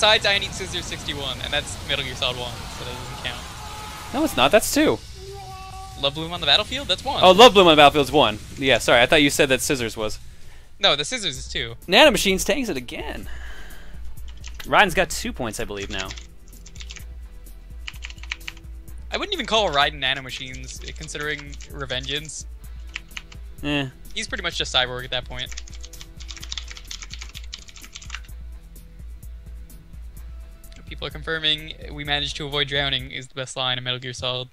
Besides, I Need Scissors 61, and that's Metal Gear Solid 1, so that doesn't count. No, it's not. That's 2. Love Bloom on the Battlefield? That's 1. Oh, Love Bloom on the Battlefield's 1. Yeah, sorry. I thought you said that Scissors was. No, the Scissors is 2. Nanomachines takes it again. Ryan's got 2 points, I believe, now. I wouldn't even call Raiden Nanomachines, considering Revengeance. Eh. He's pretty much just Cyborg at that point. People are confirming we managed to avoid drowning is the best line in Metal Gear Solid.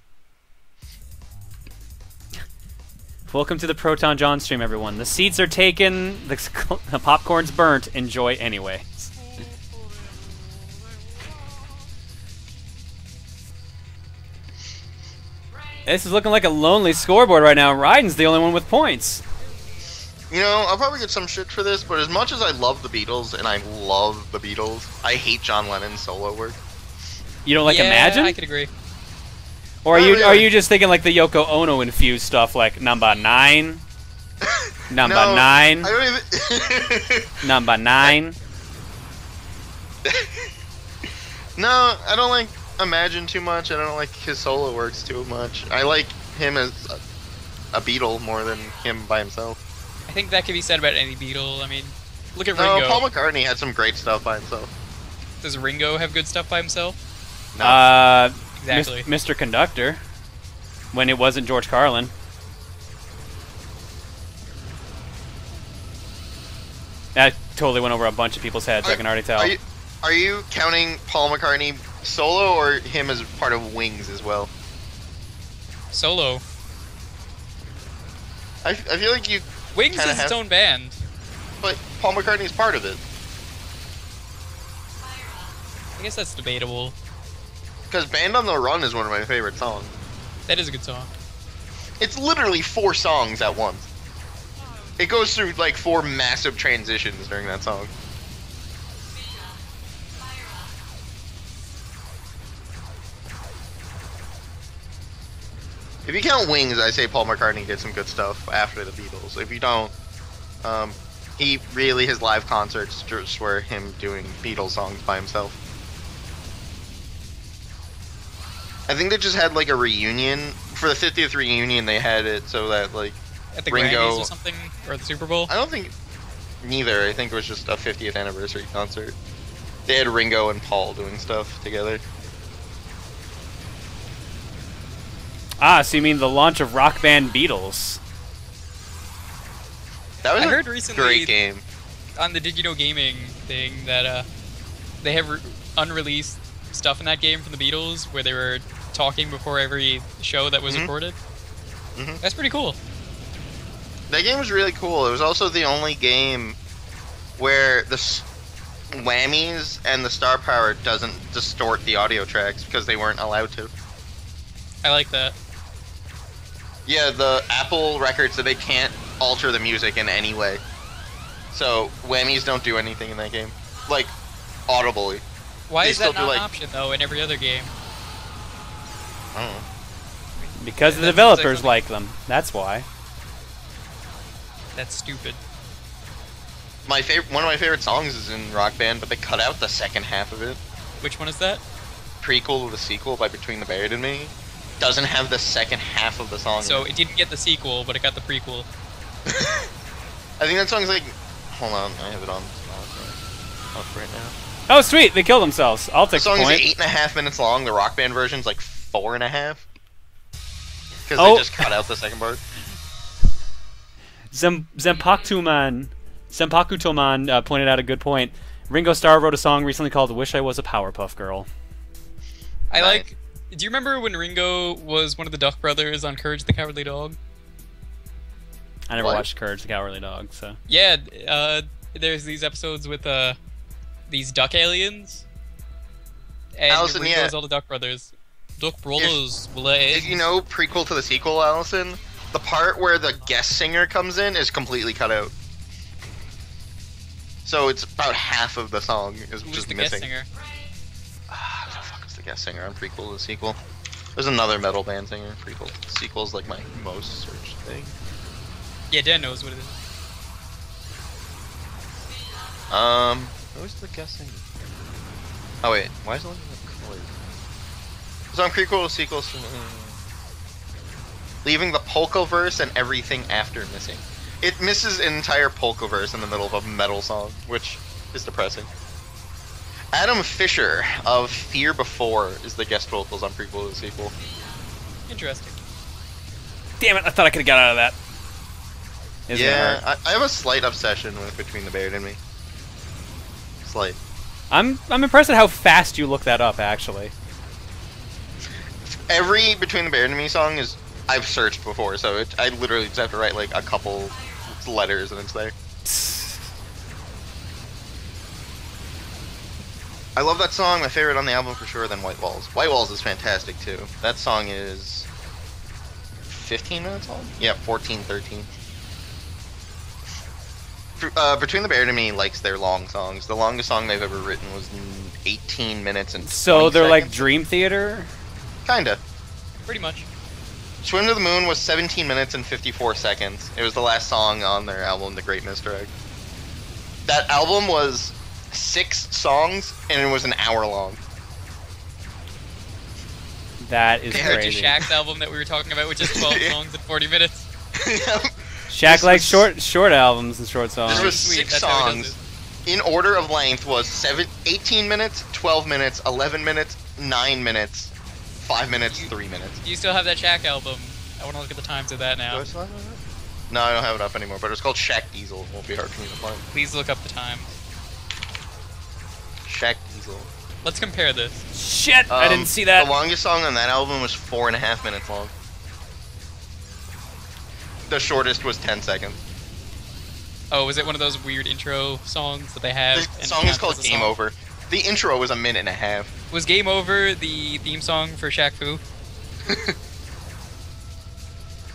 Welcome to the Proton John stream, everyone. The seats are taken, the popcorn's burnt. Enjoy anyway. This is looking like a lonely scoreboard right now. Raiden's the only one with points. You know, I'll probably get some shit for this, but as much as I love the Beatles, and I love the Beatles, I hate John Lennon's solo work. You don't like yeah, Imagine? I could agree. Or Not are really. you just thinking like the Yoko Ono infused stuff, like number 9, number No, 9, I don't even... number 9? No, I don't like Imagine too much. I don't like his solo works too much. I like him as a Beatle more than him by himself. I think that could be said about any Beatle. I mean, look at No, Ringo. Paul McCartney had some great stuff by himself. Does Ringo have good stuff by himself? No. Exactly. Mr. Conductor, when it wasn't George Carlin. That totally went over a bunch of people's heads, I can already tell. Are you counting Paul McCartney solo or him as part of Wings as well? Solo. I feel like you Wings kinda is have, its own band. but Paul McCartney's part of it. I guess that's debatable. Because Band on the Run is one of my favorite songs. That is a good song. It's literally 4 songs at once. It goes through like 4 massive transitions during that song. If you count Wings, I say Paul McCartney did some good stuff after the Beatles. If you don't, he really, his live concerts just were him doing Beatles songs by himself. I think they just had like a reunion for the 50th reunion. They had it so that like At the Ringo Grammys or something? Or the Super Bowl? I don't think neither. I think it was just a 50th anniversary concert. They had Ringo and Paul doing stuff together. Ah, so you mean the launch of Rock Band Beatles? That was I a heard recently great game. on the Did You Know Gaming thing that they have unreleased stuff in that game from the Beatles where they were talking before every show that was recorded. That's pretty cool. That game was really cool. It was also the only game where the whammies and the star power doesn't distort the audio tracks because they weren't allowed to. I like that. Yeah, the Apple records that they can't alter the music in any way. So whammies don't do anything in that game, like audibly. Why They is still that do, not an like- option though in every other game? I don't know. Because the That seems developers something- like them. That's why. That's stupid. One of my favorite songs is in Rock Band, but they cut out the second half of it. Which one is that? Prequel to the sequel by Between the Buried and Me doesn't have the second half of the song. So in it. it didn't get the sequel, but it got the prequel. I think that song's like, hold on, I have it on up right now. Oh, sweet! They killed themselves. I'll The take the song is point. 8.5 minutes long. The Rock Band version's like 4.5. Because Oh. they just cut out the second part. Zempakutoman pointed out a good point. Ringo Starr wrote a song recently called "Wish I Was a Powerpuff Girl." I Nice. like. Do you remember when Ringo was one of the Duck brothers on Courage the Cowardly Dog? I never What? watched Courage the Cowardly Dog, so. Yeah, there's these episodes with these duck aliens, and Allison, Ringo yeah. is all the Duck brothers. Duck brothers, bleh. If you know prequel to the sequel, Allison, the part where the guest singer comes in is completely cut out. So it's about half of the song is Who's just the missing. guest singer? Who the fuck is the guest singer on prequel to the sequel? There's another metal band singer. Prequel. Sequel's like my most searched thing. Yeah, Dan knows what it is. Who's the guest singer? Oh wait, why is it looking like colors? Some prequel sequels, leaving the polka verse and everything after missing. It misses an entire polka verse in the middle of a metal song, which is depressing. Adam Fisher of Fear Before is the guest vocals on prequel to the sequel. Interesting. Damn it! I thought I could have got out of that. Yeah, I have a slight obsession with Between the Buried and Me. Slight. I'm impressed at how fast you look that up. Actually, every Between the Buried and Me song is I've searched before, so I literally just have to write like a couple letters and it's there. I love that song. My favorite on the album for sure. Then White Walls. White Walls is fantastic too. That song is 15 minutes long. Yeah, 14, 13. Between the Buried and Me likes their long songs. The longest song they've ever written was 18 minutes and 20 so they're seconds. like Dream Theater. Kinda. Pretty much. Swim to the Moon was 17 minutes and 54 seconds. It was the last song on their album, The Great Misdirect. That album was 6 songs, and it was an hour long. That is Compared to crazy. Shaq's album that we were talking about, which is 12 songs in 40 minutes. Shaq likes short albums and short songs. This was Sweet, 6 that's how he does songs. In order of length was 18 minutes, 12 minutes, 11 minutes, 9 minutes, 5 minutes, 3 minutes. Do you still have that Shaq album? I want to look at the times of that now. Do I still have it? No, I don't have it up anymore, but it's called Shaq Diesel. It won't be hard for me to find. Please look up the times. Shaq Diesel. Let's compare this. Shit! I didn't see that. The longest song on that album was 4.5 minutes long. The shortest was 10 seconds. Oh, was it one of those weird intro songs that they have? The song is called Game Over. The intro was 1.5 minutes. Was Game Over the theme song for Shaq Fu?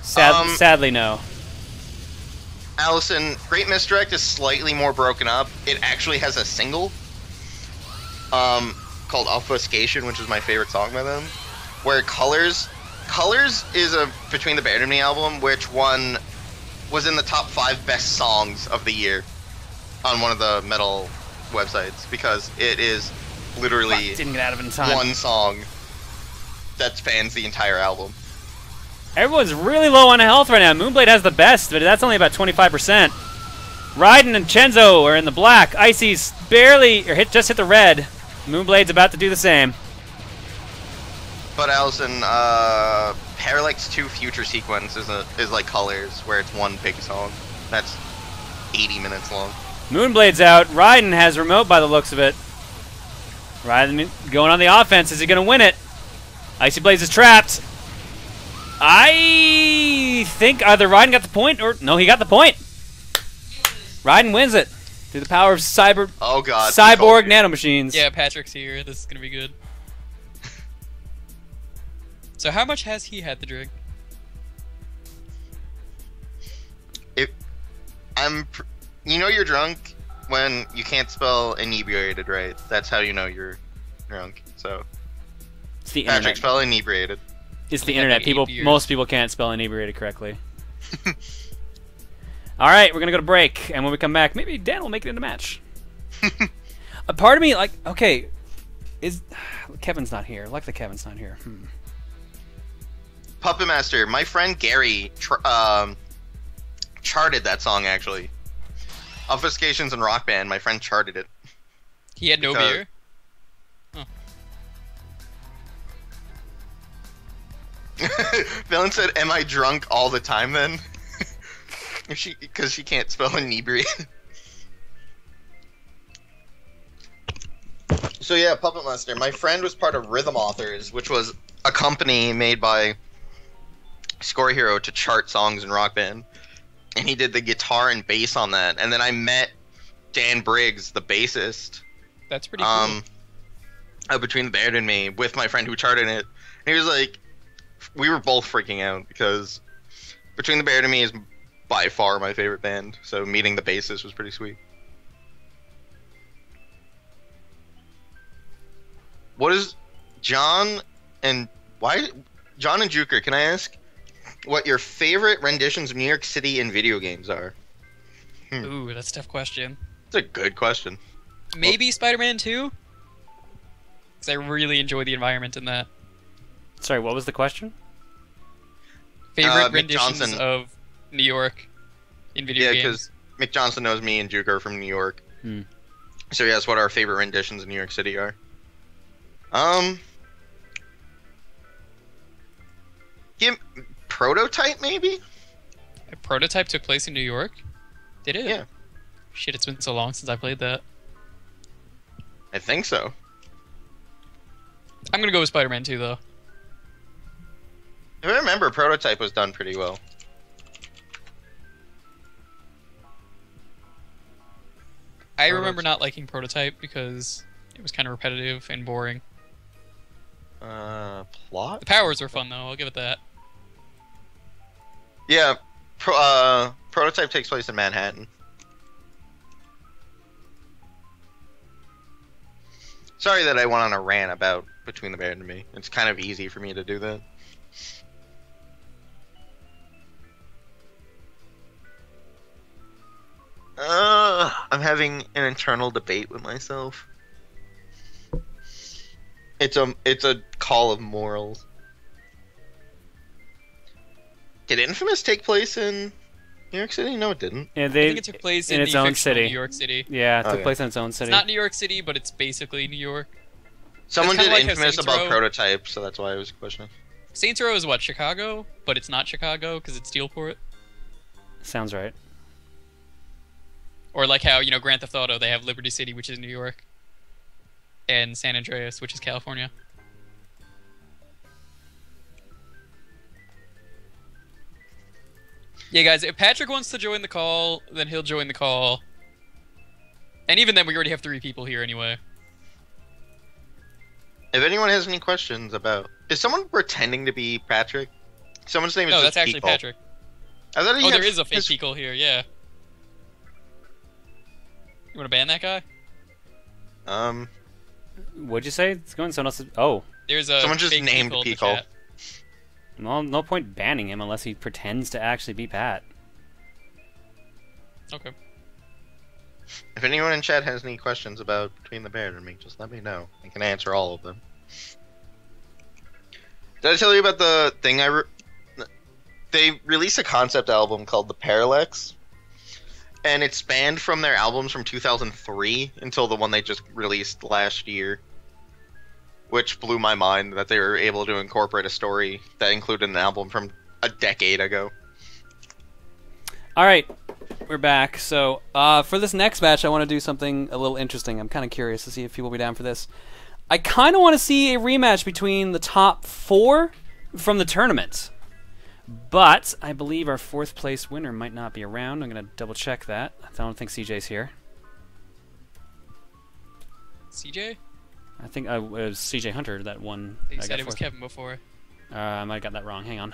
Sadly, no. Allison, Great Misdirect is slightly more broken up. It actually has a single called Obfuscation, which is my favorite song by them, where Colors is a Between the Buried and Me album, which one was in the top 5 best songs of the year on one of the metal websites, because it is literally Didn't get out of it in time. one song that spans the entire album. Everyone's really low on health right now. Moonblade has the best, but that's only about 25%. Raiden and Chenzo are in the black. Icy's just hit the red. Moonblade's about to do the same. But Allison, Parallax 2 Future Sequence is like Colors, where it's one big song. That's 80 minutes long. Moonblade's out. Raiden has remote by the looks of it. Raiden going on the offense. Is he going to win it? Icy Blaze is trapped. I think either Raiden got the point or... No, he got the point. Raiden wins it through the power of cyborg nanomachines. Yeah, Patrick's here. This is going to be good. So how much has he had to drink? You know you're drunk when you can't spell inebriated right. That's how you know you're drunk. So It's the internet. Patrick, spell inebriated. It's the Yeah, internet. like 8 beers. Most people can't spell inebriated correctly. All right, we're gonna go to break, and when we come back, maybe Dan will make it in the match. A part of me, like, okay, Kevin's not here. Luckily, Kevin's not here. Puppet Master. My friend Gary charted that song actually. Obfuscations and Rock Band. My friend charted it. He had no Because- beer? Villain said, "Am I drunk all the time then?" Because she can't spell inebriated. So yeah, Puppet Master. My friend was part of Rhythm Authors, which was a company made by Score Hero to chart songs in Rock Band, and he did the guitar and bass on that. And then I met Dan Briggs, the bassist. That's pretty cool. Between the Buried and Me, with my friend who charted it. And he was like, we were both freaking out because Between the Buried and Me is by far my favorite band. So meeting the bassist was pretty sweet. What is John and Juker? Can I ask what your favorite renditions of New York City in video games are? Ooh, that's a tough question. It's a good question. Maybe Spider-Man 2? because I really enjoy the environment in that. Sorry, what was the question? Favorite Mick renditions Johnson. of New York in video Yeah, games. because Mick Johnson knows me and Juke are from New York. So he asked what our favorite renditions in New York City are. Prototype maybe? A Prototype took place in New York? Did it? Yeah. Shit, it's been so long since I played that. I think so. I'm gonna go with Spider-Man 2, though. If I remember, Prototype was done pretty well. I remember not liking Prototype because it was kind of repetitive and boring. Plot? The powers were fun, though. I'll give it that. Yeah, Prototype takes place in Manhattan. Sorry that I went on a rant about Between the Band and Me. It's kind of easy for me to do that. I'm having an internal debate with myself. It's a call of morals. Did Infamous take place in New York City? No, it didn't. Yeah, I think it took place in its the own fictional city. New York City. Yeah, it took Okay. place in its own city. It's not New York City, but it's basically New York. Someone It's did kinda like how Infamous Saints about Row- Prototype, so that's why I was questioning. Saints Row is what, Chicago? But it's not Chicago because it's Steelport. Sounds right. Or like how, Grand Theft Auto, they have Liberty City, which is New York. And San Andreas, which is California. Yeah, guys, if Patrick wants to join the call, then he'll join the call. And even then, we already have 3 people here anyway. If anyone has any questions about... Is someone pretending to be Patrick? Someone's name is No, just that's actually Peacock. Patrick. I thought he Oh, had there is a fake his- Peacock here, yeah. You want to ban that guy? What'd you say? It's going someone else's... Oh. There's a Someone just fake named Peacock in the Peacock. chat. Well, no point banning him unless he pretends to actually be Pat. Okay. If anyone in chat has any questions about Between the Band and Me, just let me know. I can answer all of them. Did I tell you about the thing They released a concept album called The Parallax, and it spanned from their albums from 2003 until the one they just released last year, which blew my mind that they were able to incorporate a story that included an album from a decade ago. All right, we're back. So for this next batch, I want to do something a little interesting. I'm kind of curious to see if people will be down for this. I kind of want to see a rematch between the top 4 from the tournament. But I believe our 4th place winner might not be around. I'm going to double check that. I don't think CJ's here. CJ? I think it was CJ Hunter that won. You I said got it was 4th. Kevin before. I might have got that wrong. Hang on.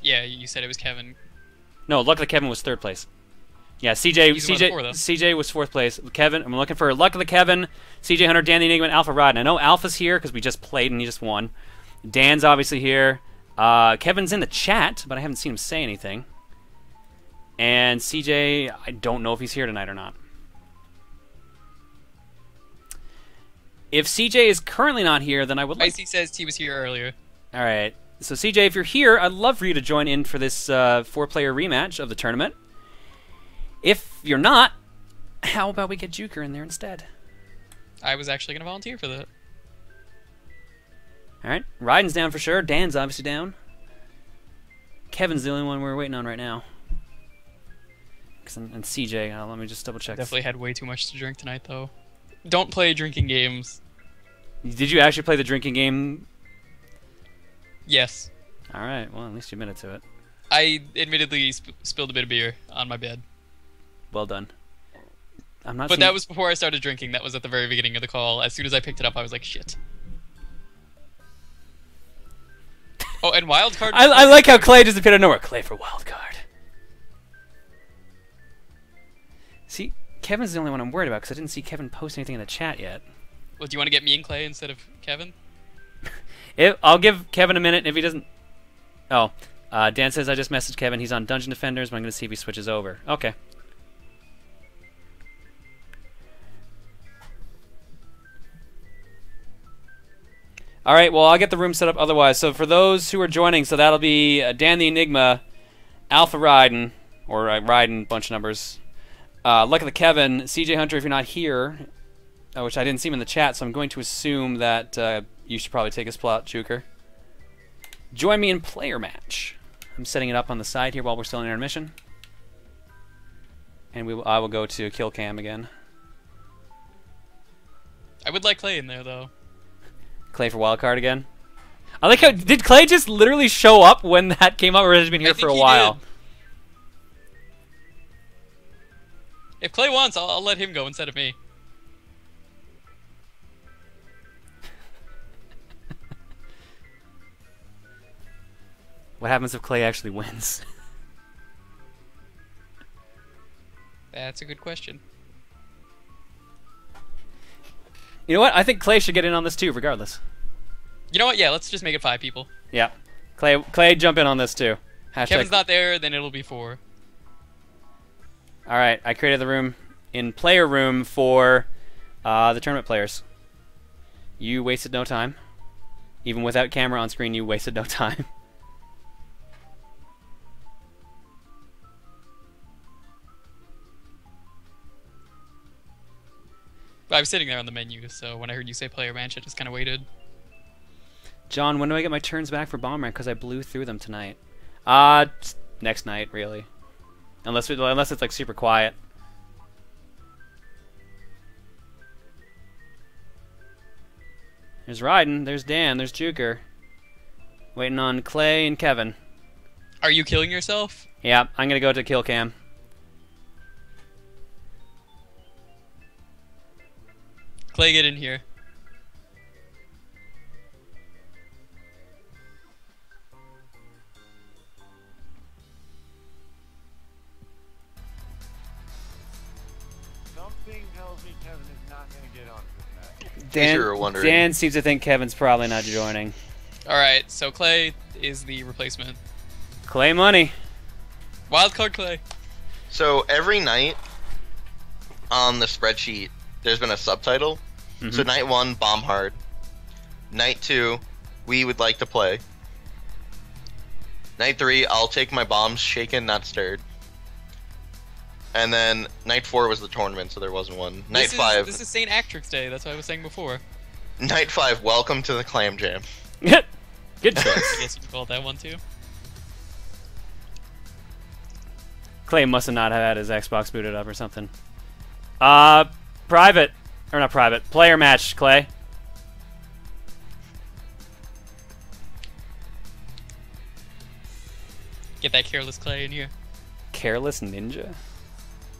Yeah, you said it was Kevin. No, luckily Kevin was 3rd place. Yeah, CJ He's one of the 4, though. CJ was 4th place. Kevin, I'm looking for luck of the Kevin, CJ Hunter, Dan the Enigma, and Alpha Rod. And I know Alpha's here because we just played and he just won. Dan's obviously here. Kevin's in the chat, but I haven't seen him say anything. And CJ, I don't know if he's here tonight or not. If CJ is currently not here, then I would like... Icy says he was here earlier. All right. So CJ, if you're here, I'd love for you to join in for this 4-player rematch of the tournament. If you're not, how about we get Juker in there instead? I was actually going to volunteer for that. All right. Ryden's down for sure. Dan's obviously down. Kevin's the only one we're waiting on right now. And CJ, let me just double check. Definitely had way too much to drink tonight, though. Don't play drinking games. Did you actually play the drinking game? Yes. All right. Well, at least you admitted to it. I admittedly spilled a bit of beer on my bed. Well done. I'm not. But that was before I started drinking. That was at the very beginning of the call. As soon as I picked it up, I was like, shit. Oh, and wildcard. I like how Clay just appeared out of nowhere. Clay for wildcard. See, Kevin's the only one I'm worried about because I didn't see Kevin post anything in the chat yet. Well, do you want to get me and Clay instead of Kevin? I'll give Kevin a minute. If he doesn't... Oh, Dan says I just messaged Kevin. He's on Dungeon Defenders, but I'm going to see if he switches over. Okay. All right, well, I'll get the room set up otherwise. So for those who are joining, so that'll be Dan the Enigma, Alpha Ryden, or Ryden, bunch of numbers. Luck of the Kevin, CJ Hunter, if you're not here, which I didn't see him in the chat, so I'm going to assume that you should probably take his plot, Juker. Join me in player match. I'm setting it up on the side here while we're still in intermission. And I will go to kill cam again. I would like Clay in there, though. Clay for wildcard again. I like how... Did Clay just literally show up when that came up, or has he been here for a while? Did. If Clay wants, I'll let him go instead of me. What happens if Clay actually wins? That's a good question. You know what? I think Clay should get in on this too, regardless. You know what? Yeah, let's just make it 5 people. Yeah. Clay, jump in on this too. Hashtag. Kevin's not there, then it'll be 4. Alright, I created the room in player room for the tournament players. You wasted no time. Even without camera on screen, you wasted no time. I was sitting there on the menu, so when I heard you say player match, I just kind of waited. John, when do I get my turns back for Bomberman? Because I blew through them tonight. Next night, really. Unless it's like super quiet. There's Ryden, there's Dan, there's Juker. Waiting on Clay and Kevin. Are you killing yourself? Yeah, I'm gonna go to kill cam. Clay, get in here. Something tells me Kevin is not going to get on with that. Dan seems to think Kevin's probably not joining. Alright, so Clay is the replacement. Clay money. Wildcard Clay. So every night on the spreadsheet, there's been a subtitle. Mm-hmm. So night 1, bomb hard. Night 2, we would like to play. Night 3, I'll take my bombs shaken, not stirred. And then night 4 was the tournament, so there wasn't one. Night 5. This is St. Actrix Day. That's what I was saying before. Night 5, welcome to the Clam Jam. Good choice. I guess you can call it that one too. Clay must have not had his Xbox booted up or something. Private. Or not private. Player match, Clay. Get that careless Clay in here. Careless Ninja?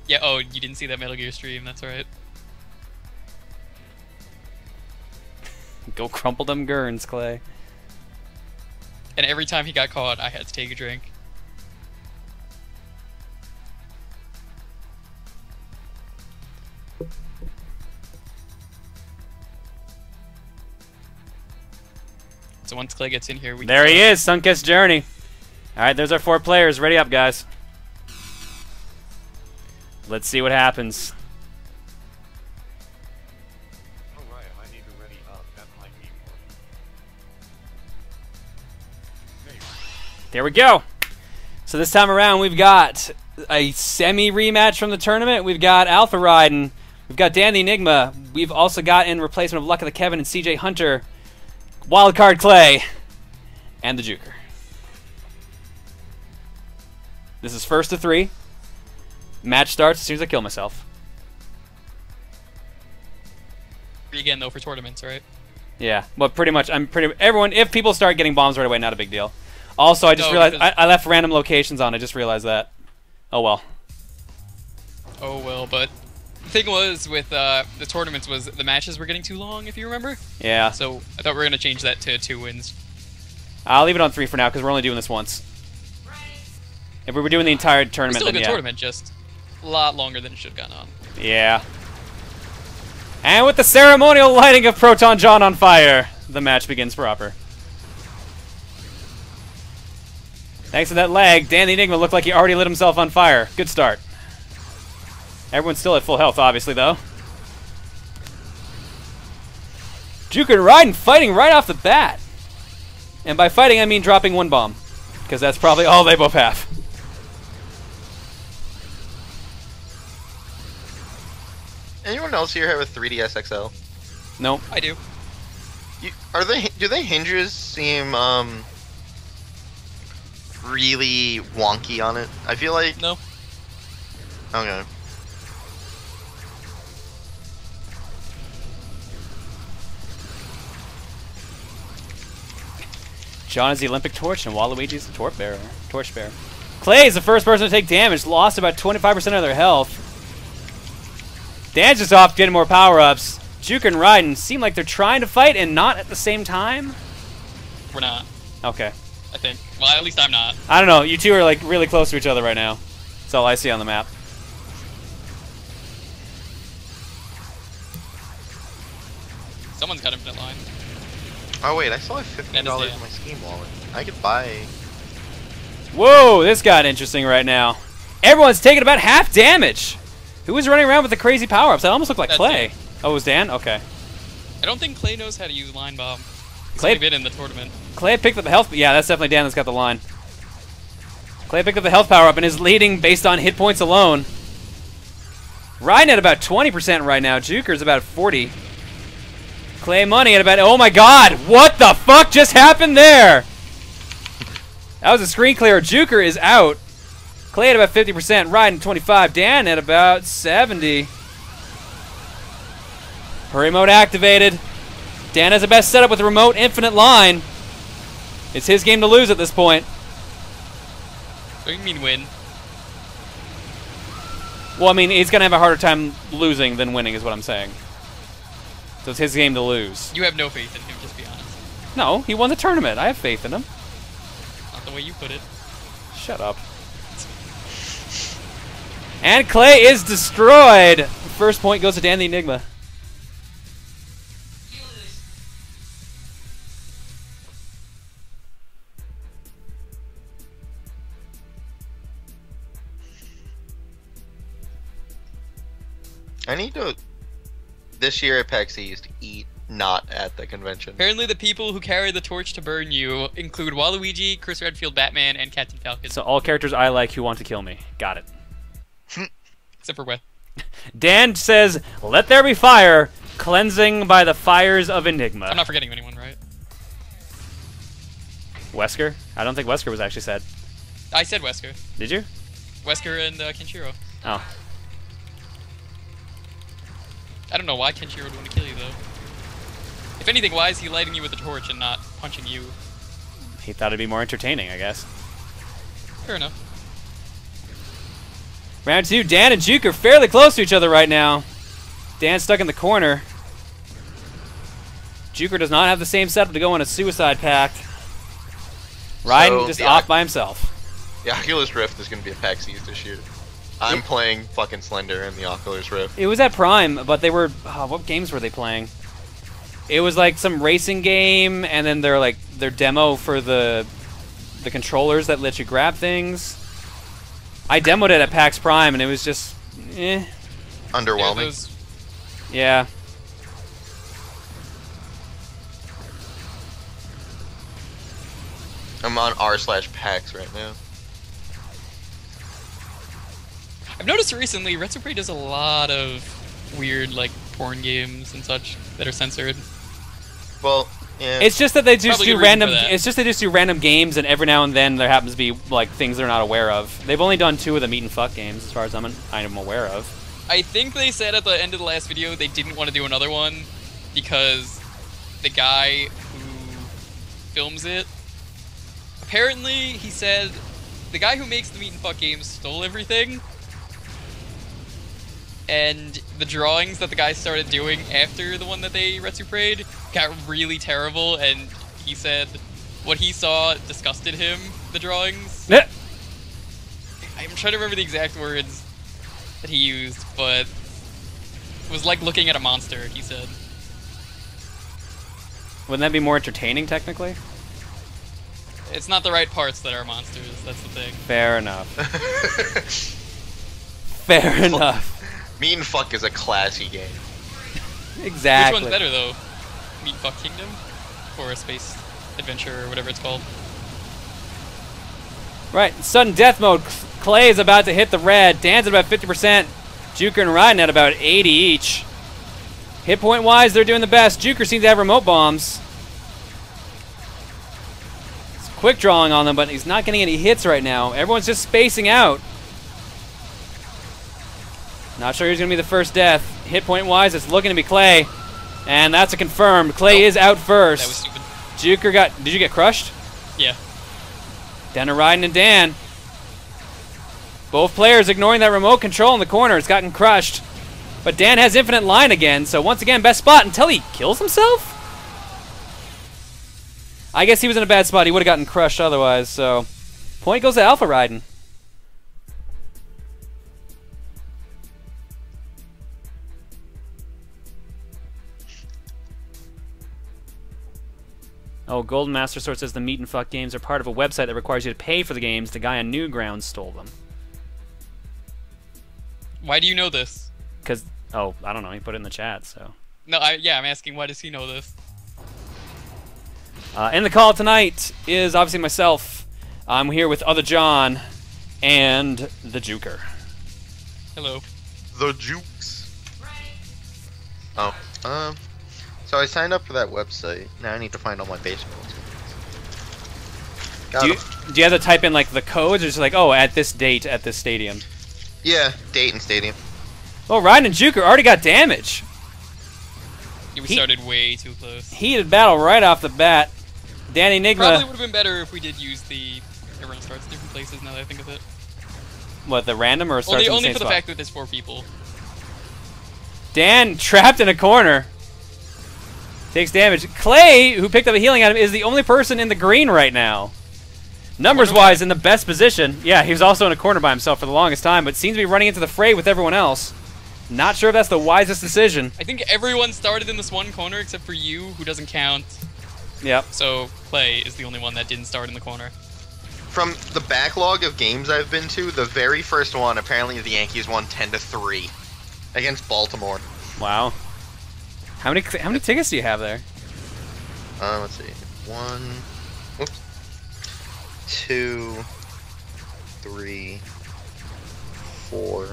Yeah, oh, you didn't see that Metal Gear stream, that's alright. Go crumple them gurns, Clay. And every time he got caught, I had to take a drink. So once Clay gets in here, we There he is, Sunkist Journey. Alright, there's our 4 players. Ready up, guys. Let's see what happens. Oh, right, I need to ready up. That might be more. There we go. So this time around, we've got a semi-rematch from the tournament. We've got Alpha Ryden. We've got Dan the Enigma. We've also got in replacement of Luck of the Kevin and CJ Hunter, Wildcard Clay, and the Juker. This is first to 3. Match starts as soon as I kill myself. again though for tournaments, right? Yeah, well, pretty much. Everyone. If people start getting bombs right away, not a big deal. Also, I just realized I left random locations on. I just realized that. Oh well. Oh well, but the thing was with the tournaments was the matches were getting too long, if you remember. Yeah. So I thought we were gonna change that to 2 wins. I'll leave it on 3 for now because we're only doing this once. If we were doing the entire tournament, Still a then good yeah. tournament, just a lot longer than it should have gone on. Yeah. And with the ceremonial lighting of Proton John on fire, the match begins proper. Thanks to that lag, Dan the Enigma looked like he already lit himself on fire. Good start. Everyone's still at full health, obviously, though. Juker and Raiden fighting right off the bat. And by fighting, I mean dropping one bomb. Because that's probably all they both have. Anyone else here have a 3DS XL? Nope. I do. Do the hinges seem really wonky on it? I feel like No. okay. John is the Olympic torch, and Waluigi is the torch bearer. Clay is the first person to take damage, lost about 25% of their health. Dan's just off getting more power-ups. Juker and Raiden seem like they're trying to fight and not at the same time. We're not. Okay. I think. Well, at least I'm not. I don't know. You two are like really close to each other right now. That's all I see on the map. Someone's got infinite line. Oh wait, I still have $15 in Understand. my Steam wallet. I could buy. Whoa, this got interesting right now. Everyone's taking about half damage. Who was running around with the crazy power-ups? That almost looked like That's Clay. Dan. Oh, it was Dan? Okay. I don't think Clay knows how to use line bomb. He's Clay- only been in the tournament. Clay picked up the health. Yeah, that's definitely Dan that's got the line. Clay picked up the health power-up and is leading based on hit points alone. Ryan at about 20% right now. Juker's about 40. Clay Money at about... Oh my god! What the fuck just happened there? That was a screen clear. Juker is out. Clay at about 50%. Ryan at 25. Dan at about 70. Hurry mode activated. Dan has the best setup with remote infinite line. It's his game to lose at this point. What do you mean win? Well, I mean, he's going to have a harder time losing than winning is what I'm saying. So it's his game to lose. You have no faith in him, just be honest. No, he won the tournament. I have faith in him. Not the way you put it. Shut up. And Clay is destroyed. First point goes to Dan the Enigma. I need to. This year at PAX East, eat not at the convention. Apparently the people who carry the torch to burn you include Waluigi, Chris Redfield, Batman, and Captain Falcon. So all characters I like who want to kill me. Got it. Except for Wes. Dan says, "Let there be fire, cleansing by the fires of Enigma." I'm not forgetting anyone, right? Wesker? I don't think Wesker was actually said. I said Wesker. Did you? Wesker and Kenshiro. Oh. I don't know why Kenshiro would want to kill you, though. If anything, why is he lighting you with a torch and not punching you? He thought it'd be more entertaining, I guess. Fair enough. Round two, Dan and Juke are fairly close to each other right now. Dan's stuck in the corner. Juker does not have the same setup to go on a suicide pact. Ryan just off by himself. The Oculus Rift is going to be a PAX East this year. I'm playing fucking Slender in the Oculus Rift. It was at Prime, but they were... what games were they playing? It was like some racing game, and then their demo for the controllers that let you grab things. I demoed it at PAX Prime, and it was just... eh. Underwhelming. Yeah. I'm on r/PAX right now. I've noticed recently, Retsuprey does a lot of weird, like, porn games and such that are censored. Well, yeah. It's just that they just Probably do good reason random. for that. It's just they just do random games, and every now and then there happens to be like things they're not aware of. They've only done 2 of the Meet and Fuck games, as far as I'm aware of. I think they said at the end of the last video they didn't want to do another one because the guy who films it, apparently he said the guy who makes the Meet and Fuck games stole everything, and the drawings that the guy started doing after the one that they Retsupreyed got really terrible, and he said what he saw disgusted him, the drawings. I'm trying to remember the exact words that he used, but it was like looking at a monster, he said. Wouldn't that be more entertaining, technically? It's not the right parts that are monsters, that's the thing. Fair enough. Fair enough. Meet and Fuck is a classy game. Exactly. Which one's better, though? Meat Fuck Kingdom or a space adventure or whatever it's called. Right, sudden death mode. Clay is about to hit the red. Dan's at about 50%. Juker and Ryden at about 80 each. Hit point wise, they're doing the best. Juker seems to have remote bombs. It's quick drawing on them, but he's not getting any hits right now. Everyone's just spacing out. Not sure who's going to be the first death. Hit point wise, it's looking to be Clay. And that's a confirmed. Clay is out first. That was stupid. Juker got... Did you get crushed? Yeah. Down to Ryden and Dan. Both players ignoring that remote control in the corner. It's gotten crushed. But Dan has infinite line again, so once again, best spot until he kills himself? I guess he was in a bad spot. He would have gotten crushed otherwise, so... Point goes to Alpha Ryden. Oh, Golden Master Sword says the Meat and Fuck games are part of a website that requires you to pay for the games. The guy on Newgrounds stole them. Why do you know this? Because, oh, I don't know. He put it in the chat, so. No, I'm asking, why does he know this? In the call tonight is obviously myself. I'm here with Other John and the Juker. Hello. The Jukes. Oh, so I signed up for that website. Now I need to find all my baseball teams. Do you have to type in like the codes, or just like, oh, at this date at this stadium? Yeah, date and stadium. Oh, Ryan and Juker already got damage. We started way too close. Heated battle right off the bat. Dan Enigma. Probably would have been better if we did use the everyone starts different places. Now that I think of it. What, the random or starts in the only same for the spot? fact that there's 4 people. Dan trapped in a corner. Takes damage. Clay, who picked up a healing item, is the only person in the green right now. Numbers-wise, in the best position. Yeah, he was also in a corner by himself for the longest time, but seems to be running into the fray with everyone else. Not sure if that's the wisest decision. I think everyone started in this one corner except for you, who doesn't count. Yep. So Clay is the only one that didn't start in the corner. From the backlog of games I've been to, the very first one, apparently the Yankees won 10-3 against Baltimore. Wow. How many tickets do you have there? Let's see. 1, whoops, 2, 3, 4,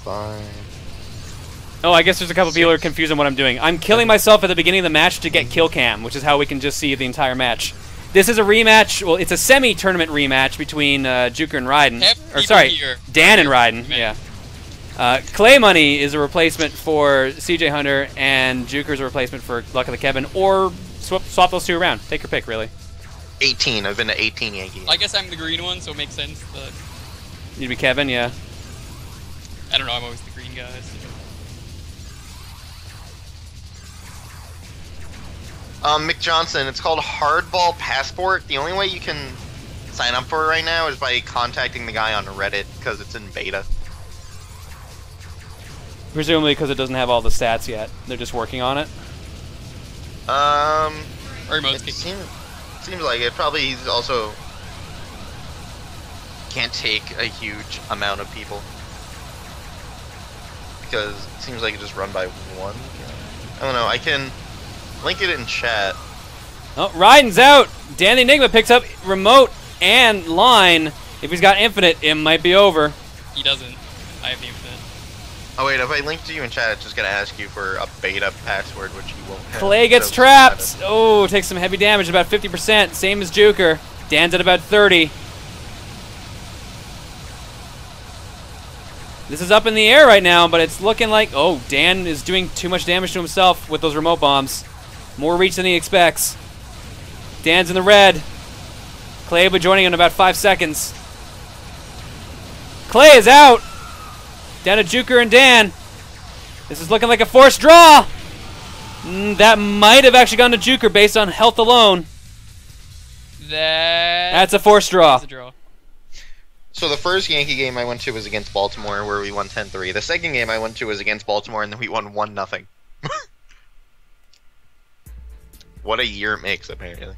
5. Oh, I guess there's a couple people who are confused on what I'm doing. I'm killing myself at the beginning of the match to get kill cam, which is how we can just see the entire match. This is a rematch. Well, it's a semi-tournament rematch between Juker and Ryden. Or sorry, Dan and Ryden. Yeah. Clay Money is a replacement for CJ Hunter, and Juker's a replacement for Luck of the Kevin, or swap those two around. Take your pick, really. 18. I've been to 18 Yankees. I guess I'm the green one, so it makes sense. But You'd be Kevin, yeah. I don't know. I'm always the green guy. So. Mick Johnson, it's called Hardball Passport. The only way you can sign up for it right now is by contacting the guy on Reddit, because it's in beta. Presumably because it doesn't have all the stats yet. They're just working on it. Or remote's it seems like it. Probably he's also can't take a huge amount of people. Because it seems like it just run by one. I don't know, I can link it in chat. Oh, Ryden's out! Dan Enigma picks up remote and line. If he's got infinite, it might be over. He doesn't. I have the infinite. Oh wait, if I link to you in chat, it's just gonna ask you for a beta password, which you won't have. Clay gets trapped! Oh, takes some heavy damage, about 50%, same as Juker. Dan's at about 30. This is up in the air right now, but it's looking like... Oh, Dan is doing too much damage to himself with those remote bombs. More reach than he expects. Dan's in the red. Clay will be joining in about 5 seconds. Clay is out! Down to Juker and Dan. This is looking like a forced draw. That might have actually gone to Juker based on health alone. That's a forced draw. That's a draw. So the first Yankee game I went to was against Baltimore, where we won 10-3. The second game I went to was against Baltimore, and then we won 1-0. What a year it makes, apparently.